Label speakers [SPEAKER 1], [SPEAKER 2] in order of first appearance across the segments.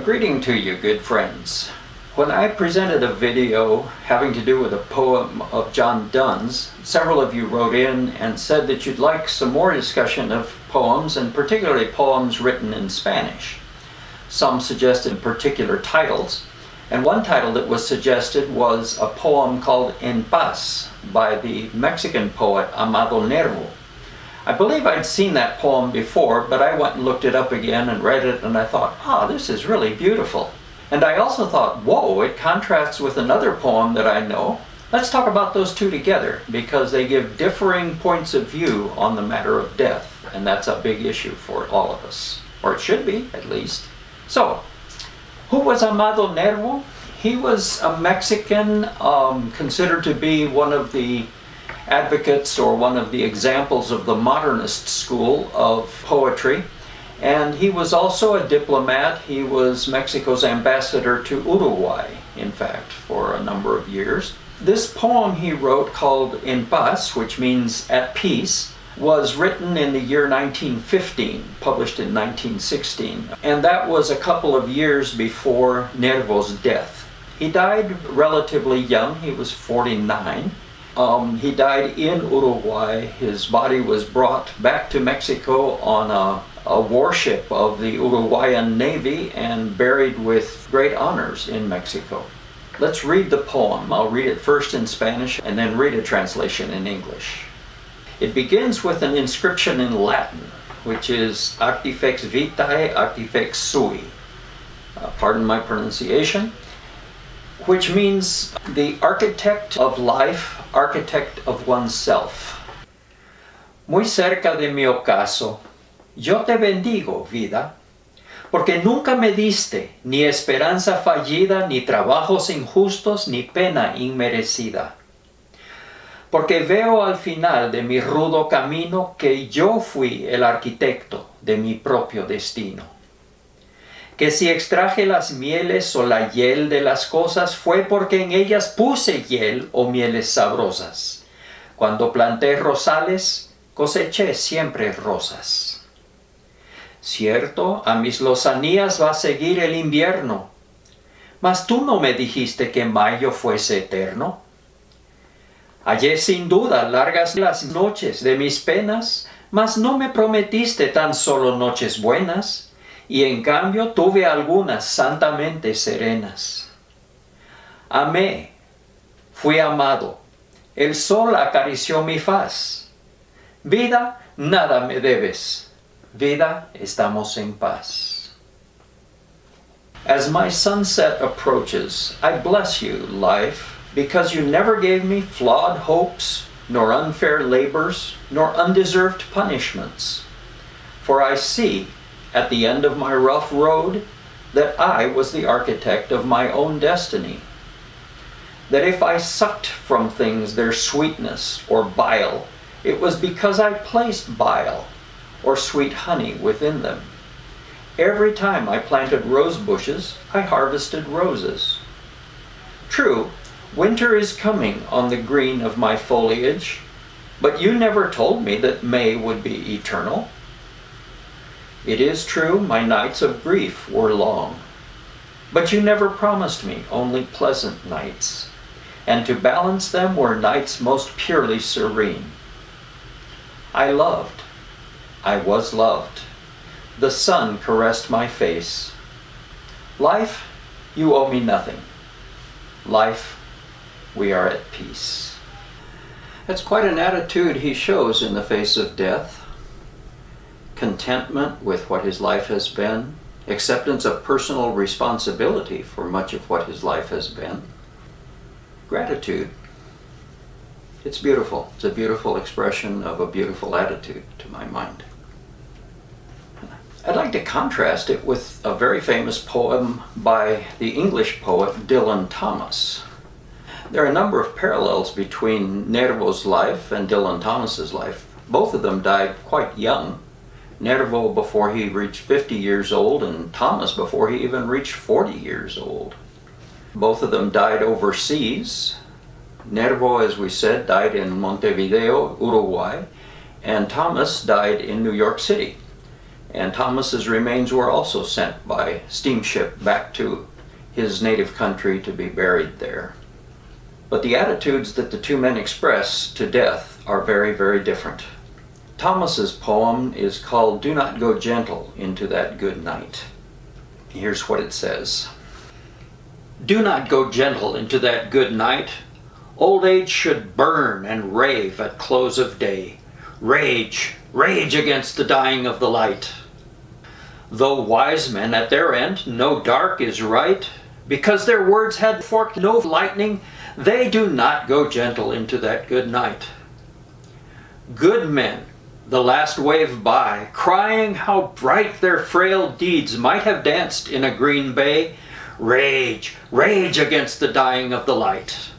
[SPEAKER 1] greeting to you, good friends. When I presented a video having to do with a poem of John Donne's, several of you wrote in and said that you'd like some more discussion of poems, and particularly poems written in Spanish. Some suggested particular titles, and one title that was suggested was a poem called En Paz by the Mexican poet Amado Nervo. I believe I'd seen that poem before, but I went and looked it up again and read it, and I thought, this is really beautiful. And I also thought, whoa, it contrasts with another poem that I know. Let's talk about those two together, because they give differing points of view on the matter of death, and that's a big issue for all of us, or it should be, at least. So, who was Amado Nervo? He was a Mexican, considered to be one of the advocates or one of the examples of the modernist school of poetry. And he was also a diplomat. He was Mexico's ambassador to Uruguay, in fact, for a number of years. This poem he wrote, called En Paz, which means at peace, was written in the year 1915, published in 1916. And that was a couple of years before Nervo's death. He died relatively young. He was 49. He died in Uruguay. His body was brought back to Mexico on a warship of the Uruguayan Navy and buried with great honors in Mexico. Let's read the poem. I'll read it first in Spanish and then read a translation in English. It begins with an inscription in Latin, which is Artifex Vitae, Artifex Sui. Pardon my pronunciation. Which means the architect of life, architect of oneself. Muy cerca de mi ocaso, yo te bendigo, vida, porque nunca me diste ni esperanza fallida, ni trabajos injustos, ni pena inmerecida. Porque veo al final de mi rudo camino que yo fui el arquitecto de mi propio destino. Que si extraje las mieles o la hiel de las cosas fue porque en ellas puse hiel o mieles sabrosas. Cuando planté rosales, coseché siempre rosas. Cierto, a mis lozanías va a seguir el invierno, mas tú no me dijiste que mayo fuese eterno. Hallé sin duda largas las noches de mis penas, mas no me prometiste tan solo noches buenas, y en cambio tuve algunas santamente serenas. Amé, fui amado, el sol acarició mi faz. Vida, nada me debes, vida, estamos en paz. As my sunset approaches, I bless you, life, because you never gave me flawed hopes, nor unfair labors, nor undeserved punishments. For I see, at the end of my rough road, that I was the architect of my own destiny. That if I sucked from things their sweetness or bile, it was because I placed bile or sweet honey within them. Every time I planted rose bushes, I harvested roses. True, winter is coming on the green of my foliage, but you never told me that May would be eternal. It is true, my nights of grief were long, but you never promised me only pleasant nights, and to balance them were nights most purely serene. I loved, I was loved, the sun caressed my face. Life, you owe me nothing. Life, we are at peace. That's quite an attitude he shows in the face of death. Contentment with what his life has been, acceptance of personal responsibility for much of what his life has been, gratitude. It's beautiful. It's a beautiful expression of a beautiful attitude, to my mind. I'd like to contrast it with a very famous poem by the English poet Dylan Thomas. There are a number of parallels between Nervo's life and Dylan Thomas's life. Both of them died quite young. Nervo before he reached 50 years old, and Thomas before he even reached 40 years old. Both of them died overseas. Nervo, as we said, died in Montevideo, Uruguay, and Thomas died in New York City. And Thomas's remains were also sent by steamship back to his native country to be buried there. But the attitudes that the two men express to death are very, very different. Thomas's poem is called "Do Not Go Gentle Into That Good Night." Here's what it says. Do not go gentle into that good night. Old age should burn and rave at close of day. Rage, rage against the dying of the light. Though wise men at their end know dark is right, because their words had forked no lightning, they do not go gentle into that good night. Good men, the last wave by, crying how bright their frail deeds might have danced in a green bay, rage, rage against the dying of the light.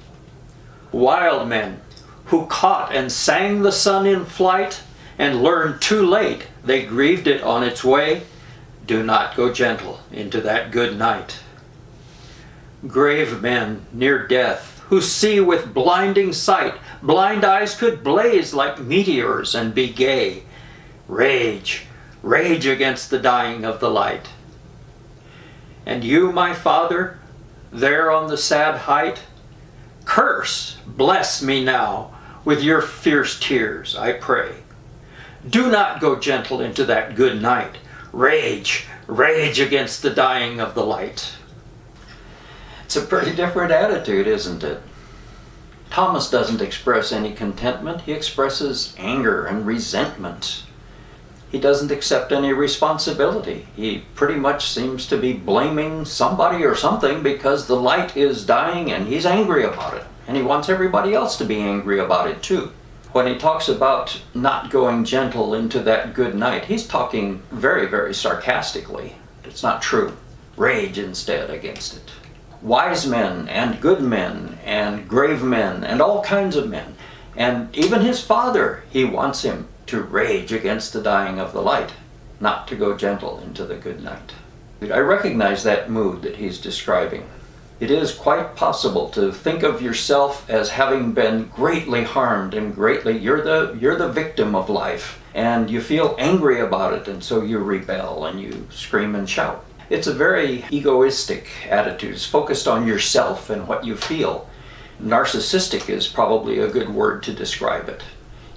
[SPEAKER 1] Wild men, who caught and sang the sun in flight, and learned too late they grieved it on its way, do not go gentle into that good night. Grave men near death, who see with blinding sight, blind eyes could blaze like meteors and be gay, rage, rage against the dying of the light. And you, my Father, there on the sad height, curse, bless me now with your fierce tears, I pray. Do not go gentle into that good night. Rage, rage against the dying of the light. It's a pretty different attitude, isn't it? Thomas doesn't express any contentment. He expresses anger and resentment. He doesn't accept any responsibility. He pretty much seems to be blaming somebody or something because the light is dying and he's angry about it. And he wants everybody else to be angry about it too. When he talks about not going gentle into that good night, he's talking very, very sarcastically. It's not true. Rage instead against it. Wise men and good men and grave men and all kinds of men. And even his father, he wants him to rage against the dying of the light, not to go gentle into the good night. I recognize that mood that he's describing. It is quite possible to think of yourself as having been greatly harmed and you're the victim of life, and you feel angry about it, and so you rebel and you scream and shout. It's a very egoistic attitude. It's focused on yourself and what you feel. Narcissistic is probably a good word to describe it.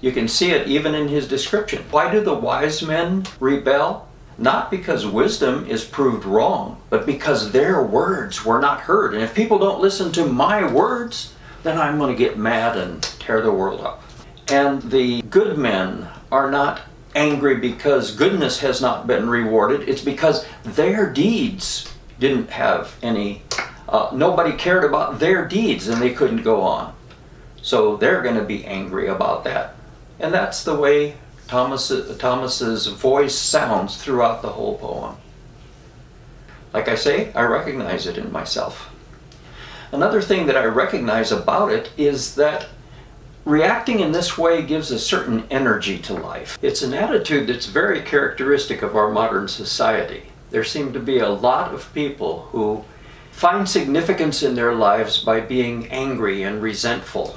[SPEAKER 1] You can see it even in his description. Why do the wise men rebel? Not because wisdom is proved wrong, but because their words were not heard. And if people don't listen to my words, then I'm going to get mad and tear the world up. And the good men are not angry because goodness has not been rewarded. It's because their deeds didn't have any, nobody cared about their deeds and they couldn't go on. So they're going to be angry about that. And that's the way Thomas's voice sounds throughout the whole poem. Like I say, I recognize it in myself. Another thing that I recognize about it is that reacting in this way gives a certain energy to life. It's an attitude that's very characteristic of our modern society. There seem to be a lot of people who find significance in their lives by being angry and resentful.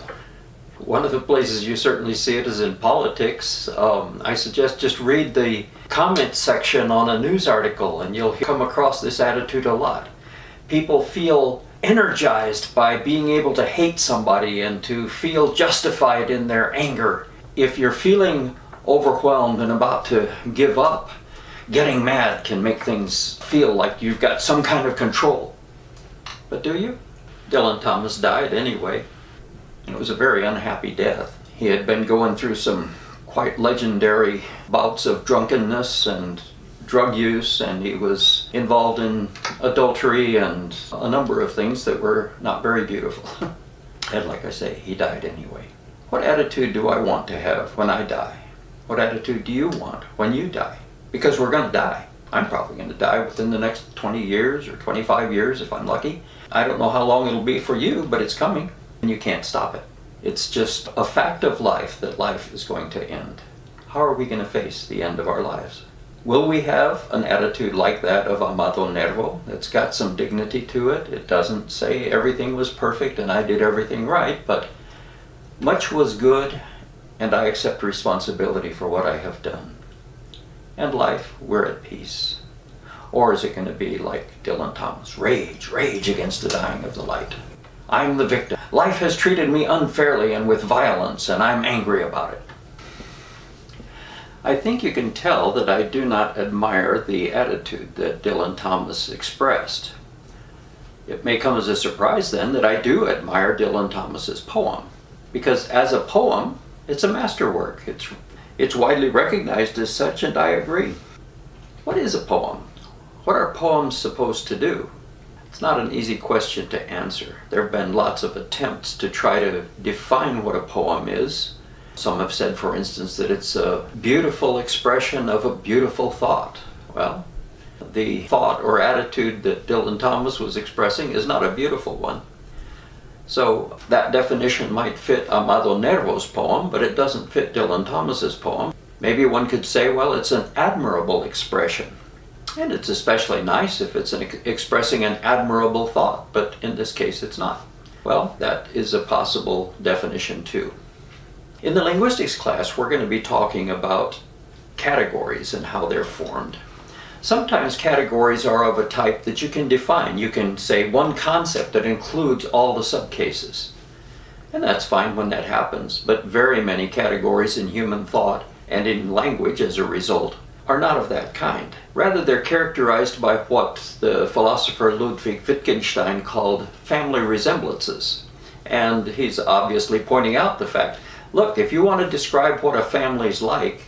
[SPEAKER 1] One of the places you certainly see it is in politics. I suggest just read the comment section on a news article and you'll come across this attitude a lot. People feel energized by being able to hate somebody and to feel justified in their anger. If you're feeling overwhelmed and about to give up, getting mad can make things feel like you've got some kind of control. But do you? Dylan Thomas died anyway. It was a very unhappy death. He had been going through some quite legendary bouts of drunkenness and drug use, and he was involved in adultery and a number of things that were not very beautiful. And like I say, he died anyway. What attitude do I want to have when I die? What attitude do you want when you die? Because we're going to die. I'm probably going to die within the next 20 years or 25 years if I'm lucky. I don't know how long it'll be for you, but it's coming. And you can't stop it. It's just a fact of life that life is going to end. How are we going to face the end of our lives? Will we have an attitude like that of Amado Nervo that's got some dignity to it? It doesn't say everything was perfect and I did everything right, but much was good and I accept responsibility for what I have done. and life, we're at peace? Or is it going to be like Dylan Thomas, rage, rage against the dying of the light? I'm the victim. Life has treated me unfairly and with violence, and I'm angry about it. I think you can tell that I do not admire the attitude that Dylan Thomas expressed. It may come as a surprise then that I do admire Dylan Thomas's poem, because as a poem, it's a masterwork. It's widely recognized as such, and I agree. What is a poem? What are poems supposed to do? It's not an easy question to answer. There have been lots of attempts to try to define what a poem is. Some have said, for instance, that it's a beautiful expression of a beautiful thought. Well, the thought or attitude that Dylan Thomas was expressing is not a beautiful one. So that definition might fit Amado Nervo's poem, but it doesn't fit Dylan Thomas's poem. Maybe one could say, well, it's an admirable expression. And it's especially nice if it's expressing an admirable thought, but in this case it's not. Well, that is a possible definition too. In the linguistics class, we're going to be talking about categories and how they're formed. Sometimes categories are of a type that you can define. You can say one concept that includes all the subcases. And that's fine when that happens, but very many categories in human thought and in language as a result are not of that kind. Rather, they're characterized by what the philosopher Ludwig Wittgenstein called family resemblances. And he's obviously pointing out the fact, look, if you want to describe what a family's like,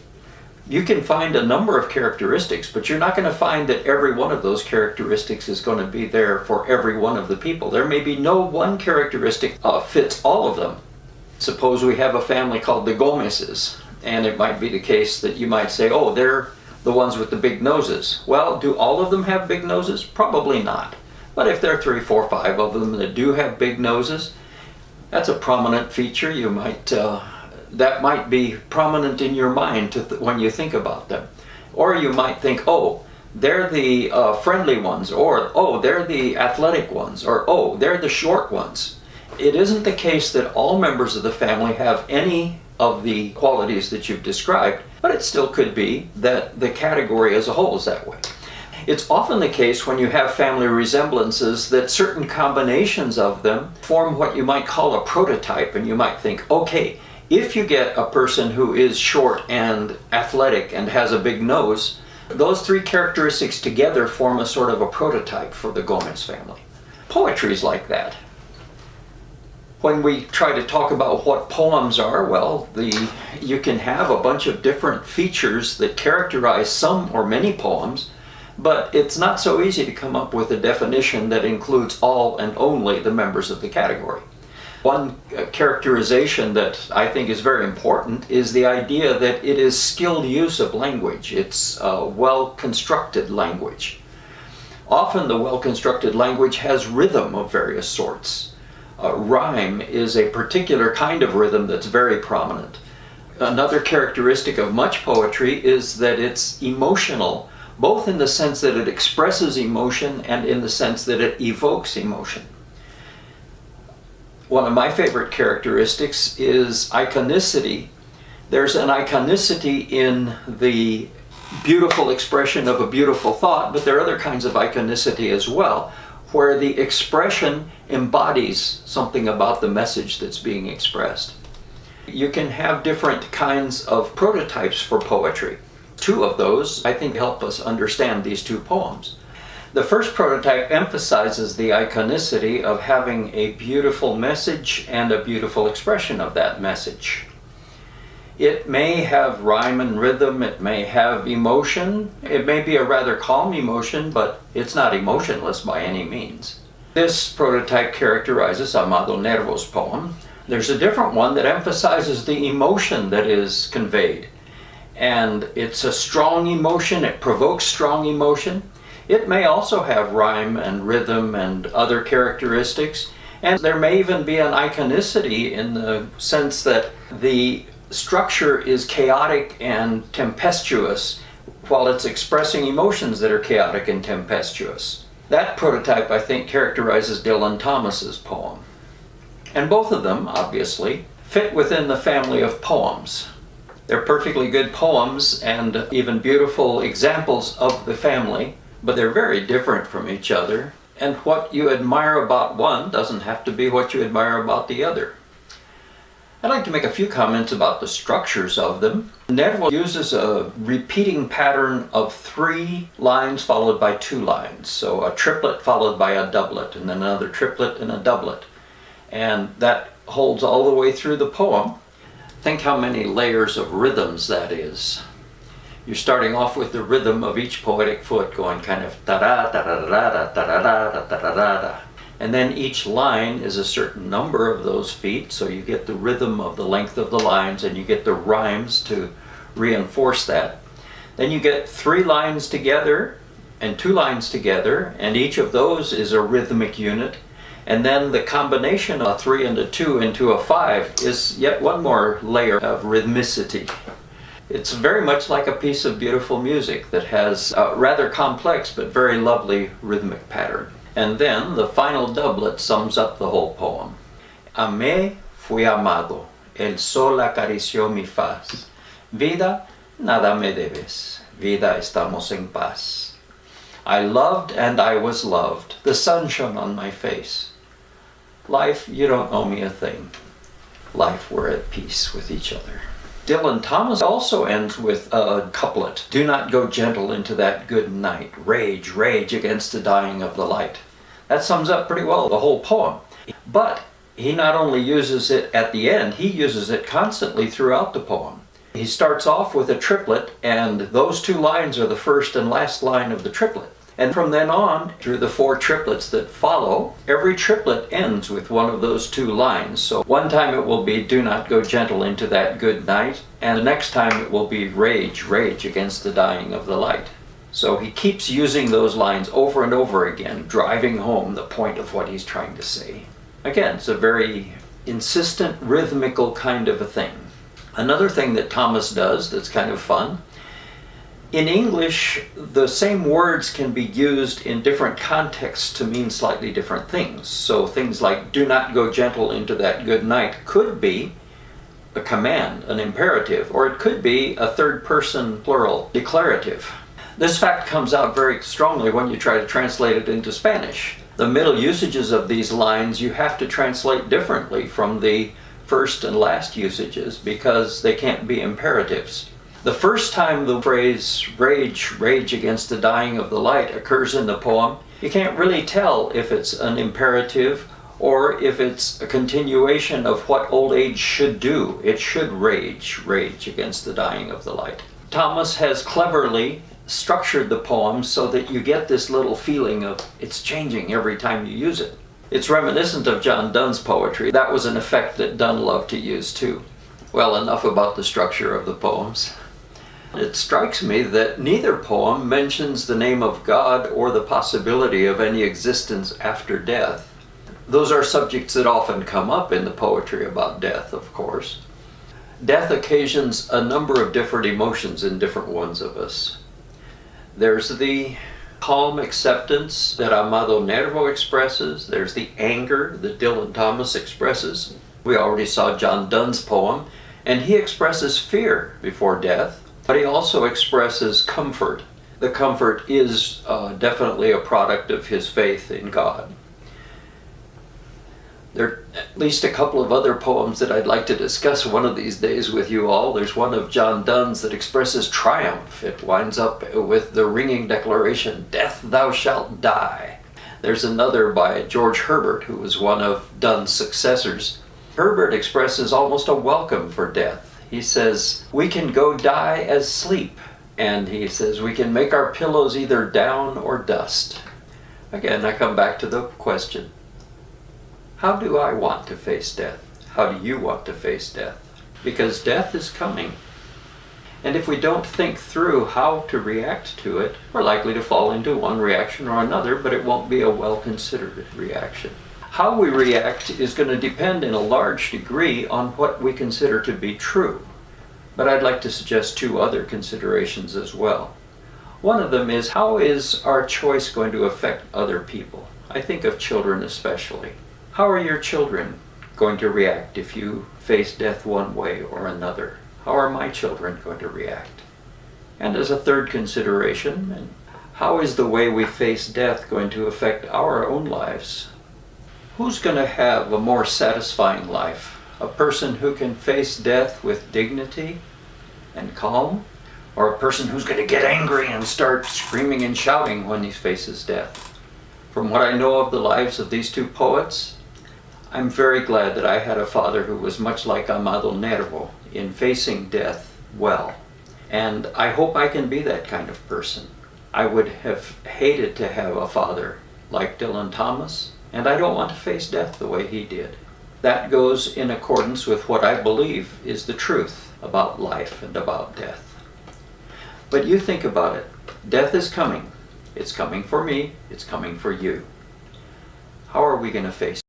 [SPEAKER 1] you can find a number of characteristics, but you're not going to find that every one of those characteristics is going to be there for every one of the people. There may be no one characteristic fits all of them. Suppose we have a family called the Gomez's, and it might be the case that you might say, oh, they're the ones with the big noses. Well, do all of them have big noses? Probably not. But if there are 3, 4, 5 of them that do have big noses, that's a prominent feature. You might that might be prominent in your mind when you think about them. Or you might think, oh, they're the friendly ones, or oh, they're the athletic ones, or oh, they're the short ones. It isn't the case that all members of the family have any of the qualities that you've described, but it still could be that the category as a whole is that way. It's often the case when you have family resemblances that certain combinations of them form what you might call a prototype, and you might think, okay, if you get a person who is short and athletic and has a big nose, those 3 characteristics together form a sort of a prototype for the Gomez family. Poetry is like that. When we try to talk about what poems are, well, you can have a bunch of different features that characterize some or many poems, but it's not so easy to come up with a definition that includes all and only the members of the category. One characterization that I think is very important is the idea that it is skilled use of language. It's well-constructed language. Often the well-constructed language has rhythm of various sorts. Rhyme is a particular kind of rhythm that's very prominent. Another characteristic of much poetry is that it's emotional, both in the sense that it expresses emotion and in the sense that it evokes emotion. One of my favorite characteristics is iconicity. There's an iconicity in the beautiful expression of a beautiful thought, but there are other kinds of iconicity as well, where the expression embodies something about the message that's being expressed. You can have different kinds of prototypes for poetry. 2 of those, I think, help us understand these 2 poems. The first prototype emphasizes the iconicity of having a beautiful message and a beautiful expression of that message. It may have rhyme and rhythm, it may have emotion, it may be a rather calm emotion, but it's not emotionless by any means. This prototype characterizes Amado Nervo's poem. There's a different one that emphasizes the emotion that is conveyed. And it's a strong emotion, it provokes strong emotion. It may also have rhyme and rhythm and other characteristics, and there may even be an iconicity in the sense that the structure is chaotic and tempestuous while it's expressing emotions that are chaotic and tempestuous. That prototype, I think, characterizes Dylan Thomas's poem. And both of them, obviously, fit within the family of poems. They're perfectly good poems and even beautiful examples of the family, but they're very different from each other. And what you admire about one doesn't have to be what you admire about the other. I'd like to make a few comments about the structures of them. Nervo uses a repeating pattern of 3 lines followed by 2 lines. So a triplet followed by a doublet, and then another triplet and a doublet. And that holds all the way through the poem. Think how many layers of rhythms that is. You're starting off with the rhythm of each poetic foot going kind of da-da, da-da-da-da, da-da-da, da-da-da-da. And then each line is a certain number of those feet, so you get the rhythm of the length of the lines and you get the rhymes to reinforce that. Then you get 3 lines together and 2 lines together, and each of those is a rhythmic unit. And then the combination of a 3 and a 2 into a 5 is yet one more layer of rhythmicity. It's very much like a piece of beautiful music that has a rather complex but very lovely rhythmic pattern. And then the final doublet sums up the whole poem. Amé, fui amado, el sol acarició mi faz. Vida, nada me debes, vida estamos en paz. I loved and I was loved, the sun shone on my face. Life, you don't owe me a thing. Life, we're at peace with each other. Dylan Thomas also ends with a couplet. Do not go gentle into that good night. Rage, rage against the dying of the light. That sums up pretty well the whole poem. But he not only uses it at the end, he uses it constantly throughout the poem. He starts off with a triplet, and those 2 lines are the first and last line of the triplet. And from then on, through the 4 triplets that follow, every triplet ends with one of those 2 lines. So one time it will be, do not go gentle into that good night, and the next time it will be, rage, rage against the dying of the light. So he keeps using those lines over and over again, driving home the point of what he's trying to say. Again, it's a very insistent, rhythmical kind of a thing. Another thing that Thomas does that's kind of fun, in English, the same words can be used in different contexts to mean slightly different things. So things like, do not go gentle into that good night could be a command, an imperative, or it could be a third person plural declarative. This fact comes out very strongly when you try to translate it into Spanish. The middle usages of these lines you have to translate differently from the first and last usages because they can't be imperatives. The first time the phrase rage, rage against the dying of the light occurs in the poem, you can't really tell if it's an imperative or if it's a continuation of what old age should do. It should rage, rage against the dying of the light. Thomas has cleverly structured the poem so that you get this little feeling of it's changing every time you use it. It's reminiscent of John Donne's poetry. That was an effect that Donne loved to use too. Well, enough about the structure of the poems. It strikes me that neither poem mentions the name of God or the possibility of any existence after death. Those are subjects that often come up in the poetry about death, of course. Death occasions a number of different emotions in different ones of us. There's the calm acceptance that Amado Nervo expresses. There's the anger that Dylan Thomas expresses. We already saw John Donne's poem, and he expresses fear before death. But he also expresses comfort. The comfort is definitely a product of his faith in God. There are at least a couple of other poems that I'd like to discuss one of these days with you all. There's one of John Donne's that expresses triumph. It winds up with the ringing declaration, "Death, thou shalt die." There's another by George Herbert, who was one of Donne's successors. Herbert expresses almost a welcome for death. He says, we can go die as sleep. And he says, we can make our pillows either down or dust. Again, I come back to the question, how do I want to face death? How do you want to face death? Because death is coming. And if we don't think through how to react to it, we're likely to fall into one reaction or another, but it won't be a well-considered reaction. How we react is going to depend in a large degree on what we consider to be true. But I'd like to suggest 2 other considerations as well. One of them is, how is our choice going to affect other people? I think of children especially. How are your children going to react if you face death one way or another? how are my children going to react? And as a third consideration, how is the way we face death going to affect our own lives? Who's going to have a more satisfying life? A person who can face death with dignity and calm? Or a person who's going to get angry and start screaming and shouting when he faces death? From what I know of the lives of these two poets, I'm very glad that I had a father who was much like Amado Nervo in facing death well. And I hope I can be that kind of person. I would have hated to have a father like Dylan Thomas, and I don't want to face death the way he did. That goes in accordance with what I believe is the truth about life and about death. But you think about it. Death is coming. It's coming for me. It's coming for you. How are we going to face